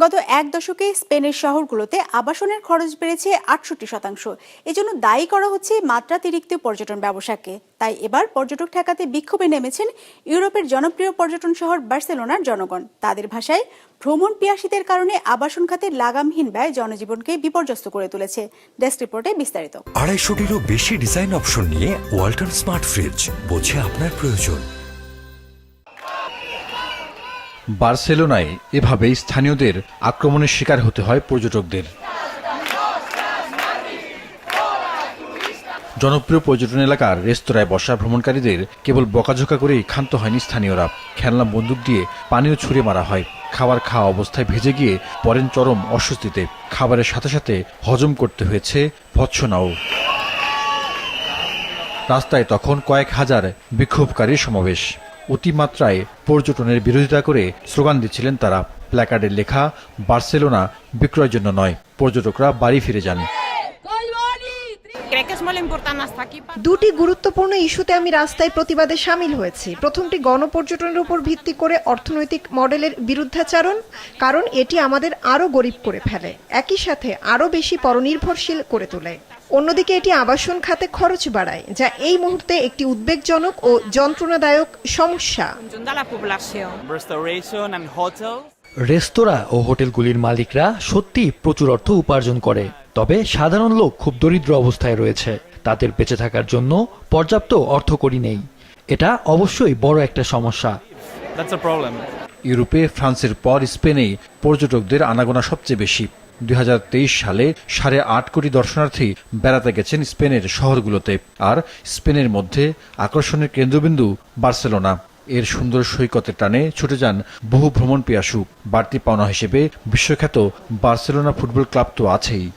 গত এক দশকে স্পেনের শহরগুলোতে আবাসনের খরচ বেড়েছে ৬৮%। এজন্য দায়ী করা হচ্ছে মাত্রাতিরিক্ত পর্যটন ব্যবসাকে। তাই এবার পর্যটক ঠেকাতে বিক্ষোভে নেমেছেন ইউরোপের জনপ্রিয় পর্যটন শহর বার্সেলোনার জনগণ। তাদের ভাষায়, ভ্রমণ পিয়াসীদের কারণে আবাসন খাতে লাগামহীন ব্যয় জনজীবনকে বিপর্যস্ত করে তুলেছে। ডেস্ক রিপোর্টে বিস্তারিত। ২৫০টিরও বেশি ডিজাইন অপশন নিয়ে ওয়ালটন স্মার্ট ফ্রিজ, বোঝে আপনার প্রয়োজন। বার্সেলোনায় এভাবেই স্থানীয়দের আক্রমণের শিকার হতে হয় পর্যটকদের। জনপ্রিয় পর্যটন এলাকার রেস্তোরাঁয় বসা ভ্রমণকারীদের কেবল বকাঝকা করেই ক্ষান্ত হয়নি স্থানীয়রা। খেলনা বন্দুক দিয়ে পানীয় ছুঁড়ে মারা হয়। খাবার খাওয়া অবস্থায় ভেজে গিয়ে পড়েন চরম অস্বস্তিতে। খাবারের সাথে সাথে হজম করতে হয়েছে ভৎসনাও। রাস্তায় তখন কয়েক হাজার বিক্ষোভকারীর সমাবেশ। অতিমাত্রায় পর্যটনের বিরোধিতা করে স্লোগান দিচ্ছিলেন তারা। প্ল্যাকার্ডে লেখা, বার্সেলোনা বিক্রয়ের জন্য নয়, পর্যটকরা বাড়ি ফিরে যান। দুটি গুরুত্বপূর্ণ ইস্যুতে আমি রাস্তায় প্রতিবাদে সামিল হয়েছি। প্রথমটি গণপর্যটনের উপর ভিত্তি করে অর্থনৈতিক মডেলের বিরুদ্ধাচারণ, কারণ এটি আমাদের আরও গরিব করে ফেলে, একই সাথে আরও বেশি পরনির্ভরশীল করে তোলে। অন্যদিকে এটি আবাসন খাতে খরচ বাড়ায়, যা এই মুহূর্তে একটি উদ্বেগজনক ও যন্ত্রণাদায়ক সমস্যা। রেস্তোরাঁ ও হোটেলগুলির মালিকরা সত্যি প্রচুর অর্থ উপার্জন করে, তবে সাধারণ লোক খুব দরিদ্র অবস্থায় রয়েছে। তাদের বেঁচে থাকার জন্য পর্যাপ্ত অর্থকড়ি নেই। এটা অবশ্যই বড় একটা সমস্যা। ইউরোপে ফ্রান্সের পর স্পেনে পর্যটকদের আনাগোনা সবচেয়ে বেশি। ২০২৩ সালে ৮.৫ কোটি দর্শনার্থী বেড়াতে গেছেন স্পেনের শহরগুলোতে। আর স্পেনের মধ্যে আকর্ষণের কেন্দ্রবিন্দু বার্সেলোনা। এর সুন্দর সৈকতের টানে ছুটে যান বহু ভ্রমণ পিয়াসু। বাড়তি পাওনা হিসেবে বিশ্বখ্যাত বার্সেলোনা ফুটবল ক্লাব তো আছেই।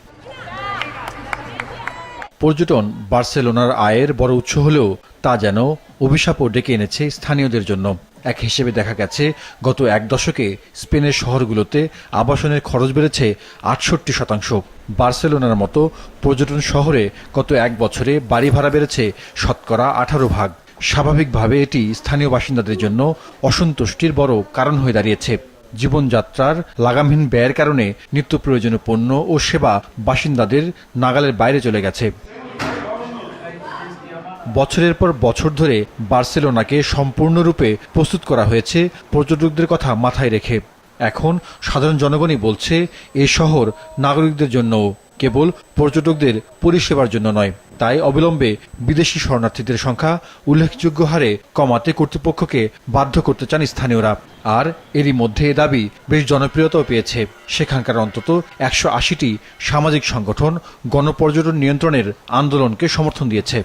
পর্যটন বার্সেলোনার আয়ের বড় উৎস হলেও তা যেন অভিশাপও ডেকে এনেছে স্থানীয়দের জন্য। এক হিসেবে দেখা গেছে, গত এক দশকে স্পেনের শহরগুলোতে আবাসনের খরচ বেড়েছে ৬৮%। বার্সেলোনার মতো পর্যটন শহরে গত এক বছরে বাড়ি ভাড়া বেড়েছে শতকরা ১৮%। স্বাভাবিকভাবে এটি স্থানীয় বাসিন্দাদের জন্য অসন্তুষ্টির বড় কারণ হয়ে দাঁড়িয়েছে। জীবনযাত্রার লাগামহীন ব্যয়ের কারণে নিত্য প্রয়োজনীয় পণ্য ও সেবা বাসিন্দাদের নাগালের বাইরে চলে গেছে। বছরের পর বছর ধরে বার্সেলোনাকে সম্পূর্ণরূপে প্রস্তুত করা হয়েছে পর্যটকদের কথা মাথায় রেখে। এখন সাধারণ জনগণই বলছে, এই শহর নাগরিকদের জন্যও, কেবল পর্যটকদের পরিষেবার জন্য নয়। তাই অবিলম্বে বিদেশি শরণার্থীদের সংখ্যা উল্লেখযোগ্য হারে কমাতে কর্তৃপক্ষকে বাধ্য করতে চান স্থানীয়রা। আর এরই মধ্যে এ দাবি বেশ জনপ্রিয়তাও পেয়েছে। সেখানকার অন্তত ১৮০টি সামাজিক সংগঠন গণপর্যটন নিয়ন্ত্রণের আন্দোলনকে সমর্থন দিয়েছে।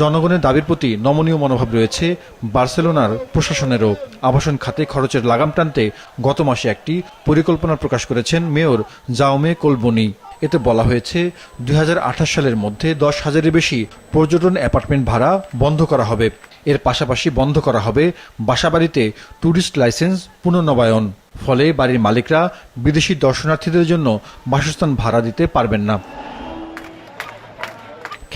জনগণের দাবির প্রতি নমনীয় মনোভাব রয়েছে বার্সেলোনার প্রশাসনেরও। আবাসন খাতে খরচের লাগাম টানতে গত মাসে একটি পরিকল্পনা প্রকাশ করেছেন মেয়র জাউমে কোলবোনি। এতে বলা হয়েছে, ২০২৮ সালের মধ্যে ১০,০০০-এর বেশি পর্যটন অ্যাপার্টমেন্ট ভাড়া বন্ধ করা হবে। এর পাশাপাশি বন্ধ করা হবে বাসাবাড়িতে ট্যুরিস্ট লাইসেন্স পুনর্নবায়ন। ফলে বাড়ির মালিকরা বিদেশি দর্শনার্থীদের জন্য বাসস্থান ভাড়া দিতে পারবেন না।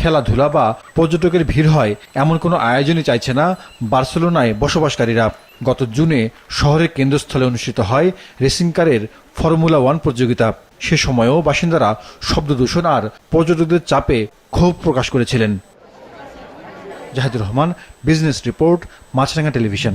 খেলাধুলা বা পর্যটকের ভিড় হয় এমন কোনো আয়োজনই চাইছে না বার্সেলোনায় বসবাসকারীরা। গত জুনে শহরের কেন্দ্রস্থলে অনুষ্ঠিত হয় রেসিং কারের ফর্মুলা 1 প্রতিযোগিতা। সে সময়ও বাসিন্দারা শব্দদূষণ আর পর্যটকদের চাপে ক্ষোভ প্রকাশ করেছিলেন। জাহিদুর রহমান, বিজনেস রিপোর্ট, মাছরাঙা টেলিভিশন।